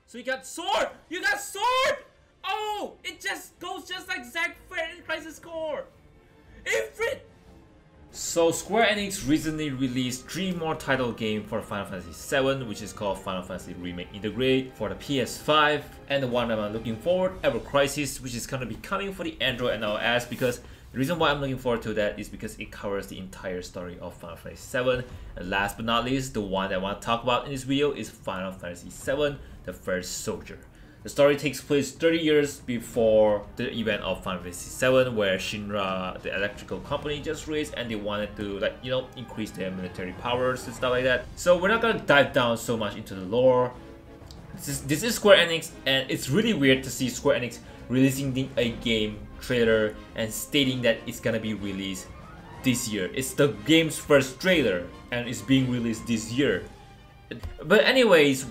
So you got sword! You got sword! Oh! It just goes just like Zackie-Senpai in Crisis Core! Ifrit! So Square Enix recently released 3 more title games for Final Fantasy VII, which is called Final Fantasy Remake Integrate for the PS5, and the one that I'm looking forward, Ever Crisis, which is going to be coming for the Android and iOS, because the reason why I'm looking forward to that is because it covers the entire story of Final Fantasy VII. And last but not least, the one that I want to talk about in this video is Final Fantasy VII, The First Soldier. The story takes place 30 years before the event of Final Fantasy VII, where Shinra, the electrical company, just raised and they wanted to, like, you know, increase their military powers and stuff like that. So we're not gonna dive down so much into the lore. This is Square Enix, and it's really weird to see Square Enix releasing a game trailer and stating that it's gonna be released this year. It's the game's first trailer and it's being released this year. But anyways,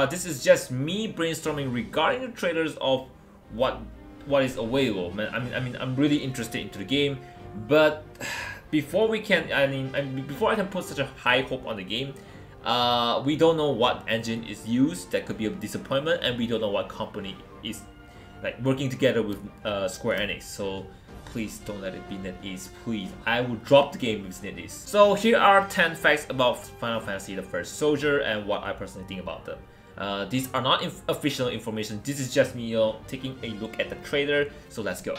this is just me brainstorming regarding the trailers of what is available. Man, I mean, I'm really interested into the game, but before we can, before I can put such a high hope on the game, we don't know what engine is used. That could be a disappointment, and we don't know what company is like working together with Square Enix. So please don't let it be NetEase, please. I will drop the game with NetEase. So here are 10 facts about Final Fantasy The First Soldier and what I personally think about them. These are not official information, this is just me, you know, taking a look at the trailer, so let's go.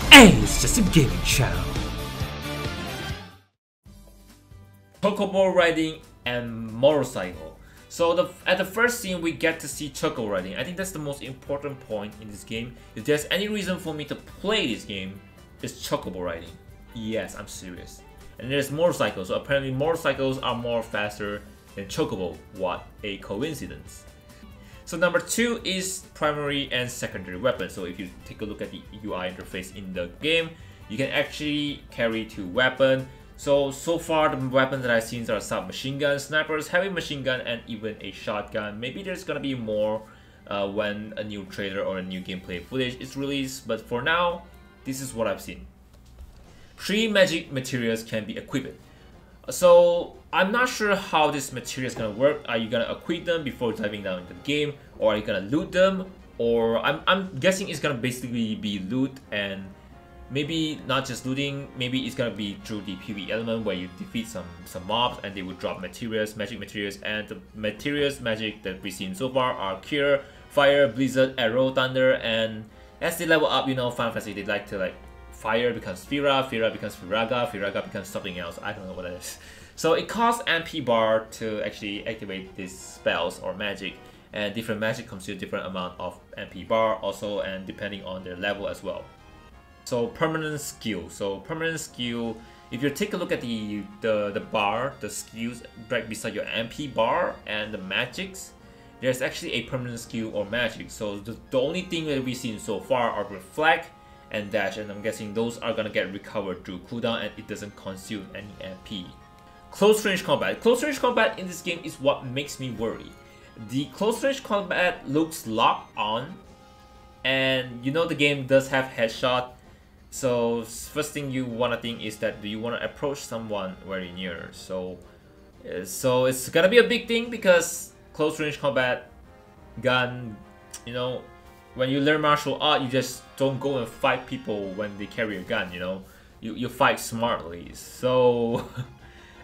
Hey, it's just a gaming channel. Chocobo riding and motorcycle. So at the first scene we get to see chocobo riding. I think that's the most important point in this game. If there's any reason for me to play this game, it's chocobo riding. Yes, I'm serious. And there's motorcycles, so apparently motorcycles are more faster than chocobo. What a coincidence. So number 2 is primary and secondary weapons. So if you take a look at the UI interface in the game, you can actually carry 2 weapons. So far the weapons that I've seen are submachine guns, snipers, heavy machine gun, and even a shotgun. Maybe there's gonna be more when a new trailer or a new gameplay footage is released, but for now, this is what I've seen. 3 magic materials can be equipped. So I'm not sure how this material is gonna work. Are you gonna equip them before diving down into the game, or are you gonna loot them? Or I'm guessing it's gonna basically be loot, and maybe not just looting, maybe it's gonna be through the PvE element where you defeat some mobs and they would drop materials, magic materials, and the materials magic that we've seen so far are Cure, Fire, Blizzard, Arrow, Thunder, and as they level up, you know, Final Fantasy, they like to like Fire becomes Fira, Fira becomes Firaga, Firaga becomes something else, I don't know what that is. So it costs MP bar to actually activate these spells or magic, and different magic comes with a different amount of MP bar also, and depending on their level as well. So permanent skill. So permanent skill, if you take a look at the bar, the skills right beside your MP bar and the magics, there's actually a permanent skill or magic. So the only thing that we've seen so far are Reflect and Dash, and I'm guessing those are gonna get recovered through cooldown and it doesn't consume any MP. Close range combat. Close range combat in this game is what makes me worry. The close range combat looks locked on, and you know the game does have headshot. So first thing you wanna think is that do you wanna approach someone very near? So it's gonna be a big thing because close range combat, gun, you know, when you learn martial art, you just don't go and fight people when they carry a gun, you know. You fight smartly. So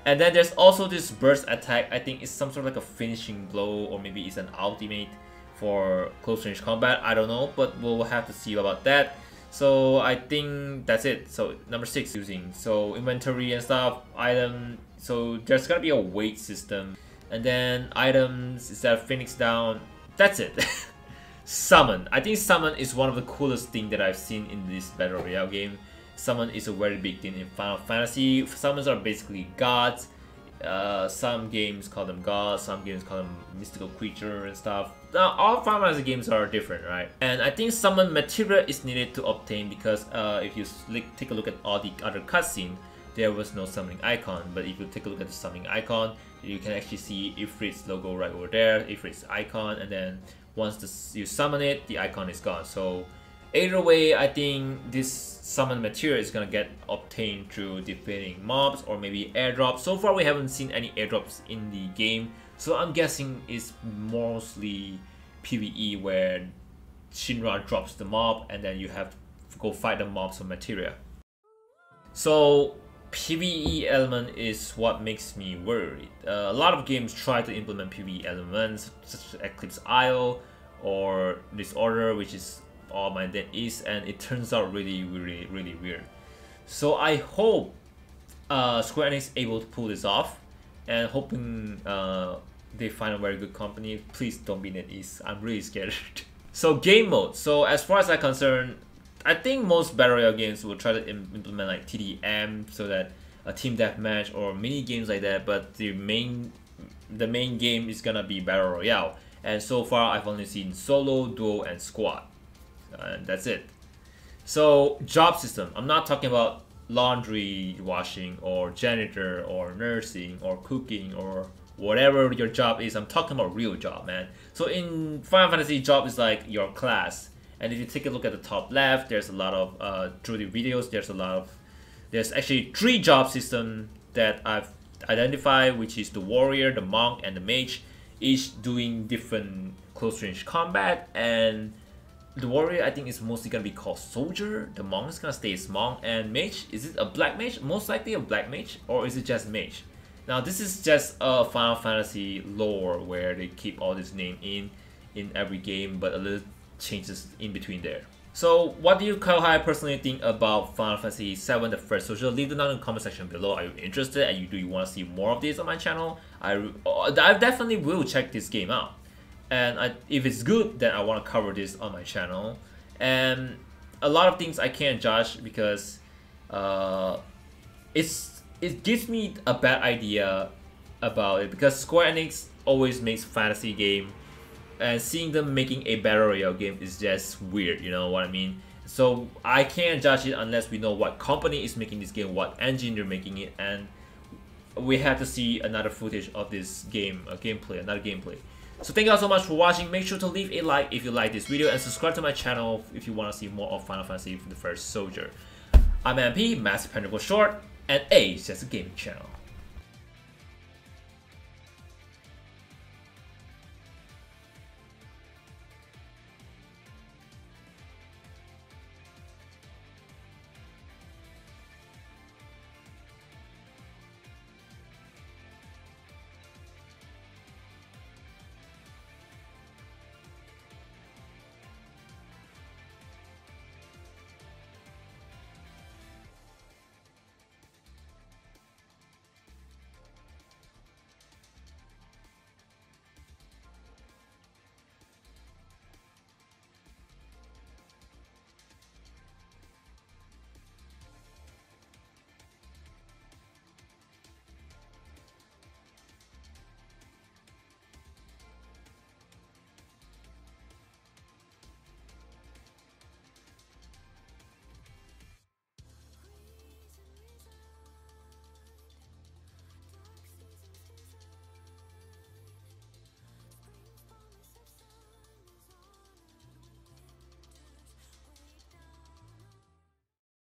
and then there's also this burst attack. I think it's some sort of like a finishing blow, or maybe it's an ultimate for close range combat. I don't know, but we'll have to see about that. So I think that's it. So number 6, using so inventory and stuff, item. So there's gonna be a weight system, and then items instead of Phoenix down. That's it. Summon. I think summon is one of the coolest things that I've seen in this battle royale game. Summon is a very big thing in Final Fantasy. Summons are basically gods. Some games call them gods, some games call them mystical creature and stuff. Now, all Final Fantasy games are different, right? And I think summon material is needed to obtain because if you take a look at all the other cutscenes, there was no summoning icon. But if you take a look at the summoning icon, you can actually see Ifrit's logo right over there, Ifrit's icon, and then once you summon it, the icon is gone. So either way, I think this summon material is gonna get obtained through defeating mobs or maybe airdrops. So far we haven't seen any airdrops in the game, so I'm guessing it's mostly PvE where Shinra drops the mob and then you have to go fight the mobs for material. So PvE element is what makes me worried. A lot of games try to implement PvE elements such as Eclipse Isle or Disorder, which is all my Dead East, and it turns out really weird. So I hope Square Enix is able to pull this off, and hoping they find a very good company. Please don't be Dead East, I'm really scared. So game mode. So as far as I'm concerned, I think most Battle Royale games will try to implement like TDM, so that a team deathmatch or mini games like that, but the main game is gonna be Battle Royale. And so far I've only seen solo, duo, and squad. And that's it. So job system, I'm not talking about laundry washing or janitor or nursing or cooking or whatever your job is. I'm talking about real job, man. So in Final Fantasy, job is like your class. And if you take a look at the top left, there's a lot of through the videos, there's actually 3 job systems that I've identified, which is the warrior, the monk, and the mage, each doing different close range combat. And the warrior, I think, is mostly gonna be called soldier. The monk is gonna stay as monk, and mage, is it a black mage? Most likely a black mage, or is it just mage? Now this is just a Final Fantasy lore where they keep all this name in every game, but a little changes in between there. So what do you, Kyle, personally think about Final Fantasy VII, the first social? Leave it down in the comment section below. Are you interested, and do you want to see more of this on my channel? I definitely will check this game out. And if it's good, then I want to cover this on my channel. And a lot of things I can't judge because it gives me a bad idea about it, because Square Enix always makes fantasy game, and seeing them making a Battle Royale game is just weird, you know what I mean? So I can't judge it unless we know what company is making this game, what engine they're making it, and we have to see another footage of this game, another gameplay. So thank you all so much for watching. Make sure to leave a like if you like this video, and subscribe to my channel if you want to see more of Final Fantasy the First Soldier. I'm MP, Master Pender for short, and A is just a gaming channel.